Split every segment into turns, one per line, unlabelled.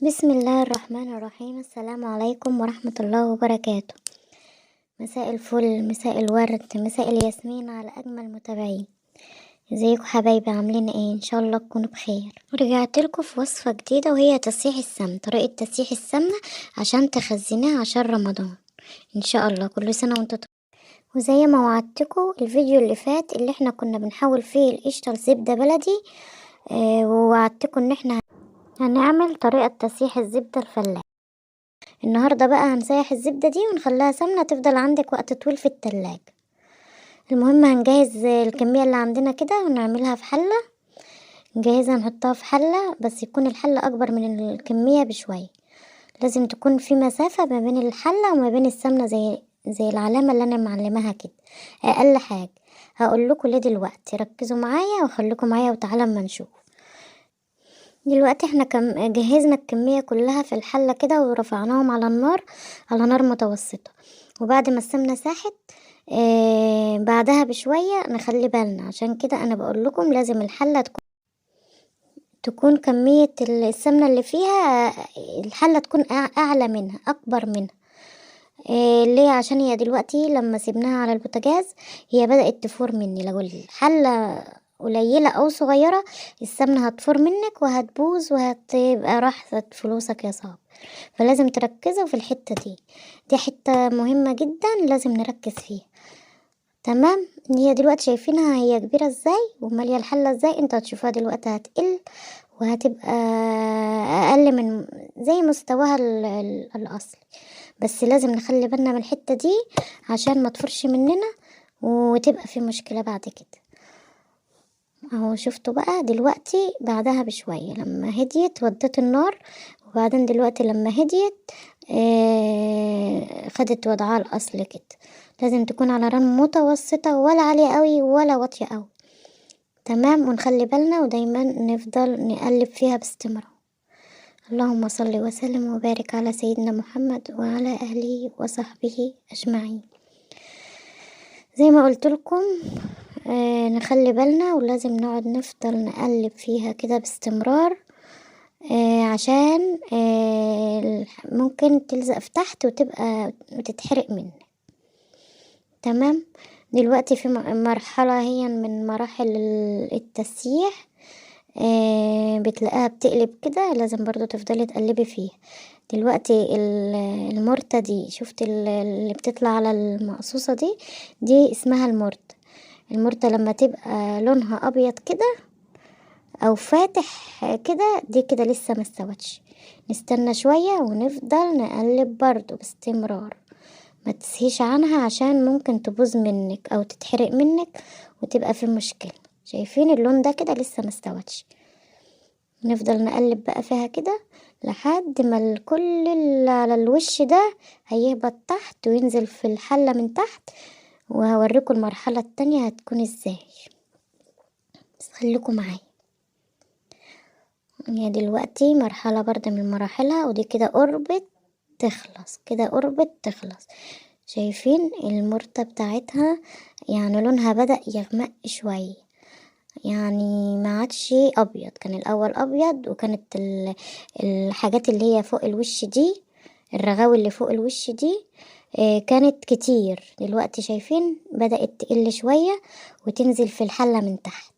بسم الله الرحمن الرحيم. السلام عليكم ورحمة الله وبركاته. مساء الفل، مساء الورد، مساء الياسمين على أجمل متابعين. ازيكم حبايبي؟ عاملين ايه؟ ان شاء الله تكونوا بخير. رجعت لكم في وصفة جديدة وهي تسيح السمن، طريقة تسيح السمنة عشان تخزنيها عشان رمضان ان شاء الله. كل سنة وانتم طيبين. وزي ما وعدتكم الفيديو اللي فات اللي احنا كنا بنحول فيه القشطة لزبدة بلدي، ووعدتكم ان احنا هنعمل طريقة تسيح الزبدة الفلاحي. النهاردة بقى هنسيح الزبدة دي ونخليها سمنة تفضل عندك وقت طويل في التلاجة. المهم هنجهز الكمية اللي عندنا كده ونعملها في حلة. نجهزها نحطها في حلة، بس يكون الحلة أكبر من الكمية بشوية. لازم تكون في مسافة ما بين الحلة وما بين السمنة زي العلامة اللي أنا معلماها كده، أقل حاجة. هقول لكم ليه دلوقتي، ركزوا معايا وخليكم معايا وتعالى اما نشوف. دلوقتي احنا جهزنا الكمية كلها في الحلة كده ورفعناهم على النار، على نار متوسطة. وبعد ما السمنة ساحت بعدها بشوية نخلي بالنا، عشان كده انا بقول لكم لازم الحلة تكون كمية السمنة اللي فيها الحلة تكون اعلى منها، اكبر منها. ليه؟ عشان هي دلوقتي لما سيبناها على البوتاجاز هي بدأت تفور مني. لو الحلة قليلة او صغيرة السمنة هتفور منك وهتبوظ وهتبقى راحت فلوسك يا صاحبي. فلازم تركزوا في الحتة دي حتة مهمة جدا لازم نركز فيها. تمام. هي دلوقتي شايفينها هي كبيرة ازاي ومالية الحلة ازاي؟ انتوا هتشوفوها دلوقتي هتقل وهتبقى اقل من زي مستواها الاصلي. بس لازم نخلي بالنا من الحتة دي عشان ما تفرش مننا وتبقى في مشكلة بعد كده. اهو شفتوا بقى دلوقتي بعدها بشوية لما هديت ودت النار، وبعدين دلوقتي لما هديت خدت وضعها الاصل كده. لازم تكون على نار متوسطة، ولا عالية قوي ولا واطية قوي. تمام. ونخلي بالنا ودايما نفضل نقلب فيها باستمرار. اللهم صل وسلم وبارك على سيدنا محمد وعلى اهله وصحبه اجمعين. زي ما قلت لكم نخلي بالنا ولازم نقعد نفضل نقلب فيها كده باستمرار، عشان ممكن تلزق في تحت وتبقى تتحرق منك. تمام. دلوقتي في مرحلة هي من مراحل التسييح، بتلاقيها بتقلب كده، لازم برضو تفضلي تقلبي فيها. دلوقتي المرتة دي شفت اللي بتطلع على المقصوصة دي اسمها المرتة لما تبقى لونها ابيض كده او فاتح كده دي كده لسه ما استوتش. نستنى شوية ونفضل نقلب برضو باستمرار، ما تسهيش عنها عشان ممكن تبوظ منك او تتحرق منك وتبقى في مشكلة. شايفين اللون ده كده لسه ما استوتش. نفضل نقلب بقى فيها كده لحد ما كل اللي على الوش ده هيهبط تحت وينزل في الحلة من تحت. وهوريكم المرحلة التانية هتكون ازاي، بس خليكم معايا. هي دلوقتي مرحلة برضه من مراحلها، ودي كده قربت تخلص، كده قربت تخلص. شايفين المرتة بتاعتها يعني لونها بدأ يغمق شوية، يعني ما عادش ابيض. كان الاول ابيض وكانت الحاجات اللي هي فوق الوش دي، الرغاوي اللي فوق الوش دي كانت كتير. دلوقتي شايفين بدأت تقل شوية وتنزل في الحلة من تحت.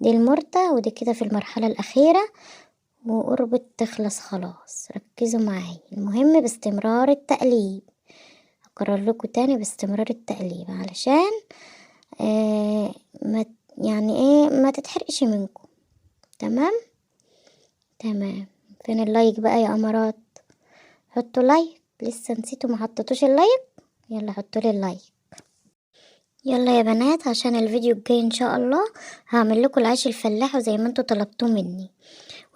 دي المرتة ودي كده في المرحلة الأخيرة وقربت تخلص خلاص. ركزوا معايا، المهم باستمرار التقليب. أكرر لكم تاني باستمرار التقليب علشان ما يعني ما تتحرقش منكم. تمام. تمام. فين اللايك بقى يا امارات؟ حطوا لايك، لسه نسيتوا ما حطيتوش اللايك. يلا حطوا لي اللايك. يلا يا بنات، عشان الفيديو الجاي ان شاء الله هعمل لكم العيش الفلاح وزي ما انتوا طلبتوه مني.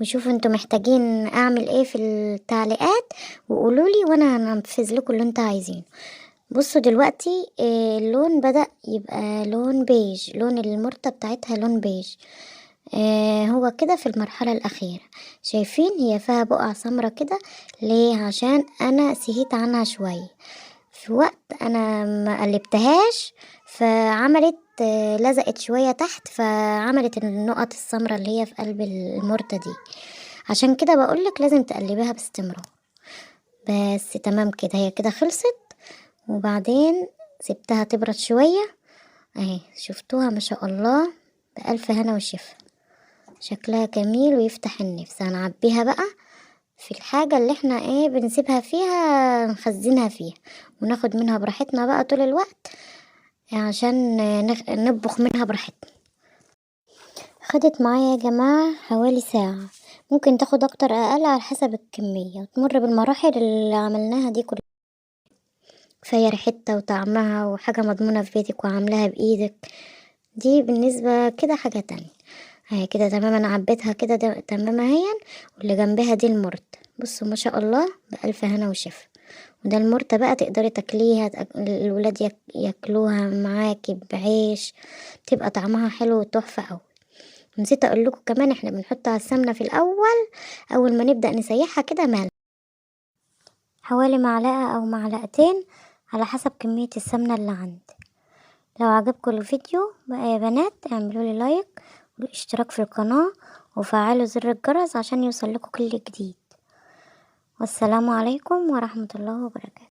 وشوفوا انتوا محتاجين اعمل ايه في التعليقات وقولوا لي وانا هنفذ لكم اللي انتوا عايزينه. بصوا دلوقتي اللون بدأ يبقى لون بيج، لون المرتة بتاعتها لون بيج. هو كده في المرحلة الأخيرة. شايفين هي فيها بقع سمرة كده ليه؟ عشان أنا سهيت عنها شوية في وقت أنا ما قلبتهاش، فعملت لزقت شوية تحت، فعملت النقط السمرة اللي هي في قلب المرتة دي. عشان كده بقولك لازم تقلبيها باستمرار. بس تمام كده، هي كده خلصت. وبعدين سبتها تبرد شوية اهي، شفتوها ما شاء الله، بألف هنا وشفا. شكلها جميل ويفتح النفس. هنعبيها بقى في الحاجة اللي احنا ايه بنسيبها فيها، نخزنها فيها وناخد منها براحتنا بقى طول الوقت، عشان نطبخ منها براحتنا. خدت معايا يا جماعة حوالي ساعة، ممكن تاخد اكتر اقل على حسب الكمية، وتمر بالمراحل اللي عملناها دي كلها. كفاية ريحتها وطعمها، وحاجة مضمونة في بيتك وعاملاها بايدك. دي بالنسبة كده حاجة تانية. هي كده تمام، انا عبيتها كده تمام اهي. واللي جنبها دي المرت، بصوا ما شاء الله بألف هنا وشفا. وده المرتة بقى تقدري تاكليها، الولاد ياكلوها معاكي بعيش، تبقى طعمها حلو وتحفة اوي. نسيت اقول لكم كمان، احنا بنحط على السمنة في اول ما نبدأ نسيحها كده ملح، حوالي معلقة او معلقتين على حسب كمية السمنة اللي عندي. لو عجبكم الفيديو بقى يا بنات، اعملوا لي لايك والاشتراك في القناة، وفعلوا زر الجرس عشان يوصل لكم كل جديد. والسلام عليكم ورحمة الله وبركاته.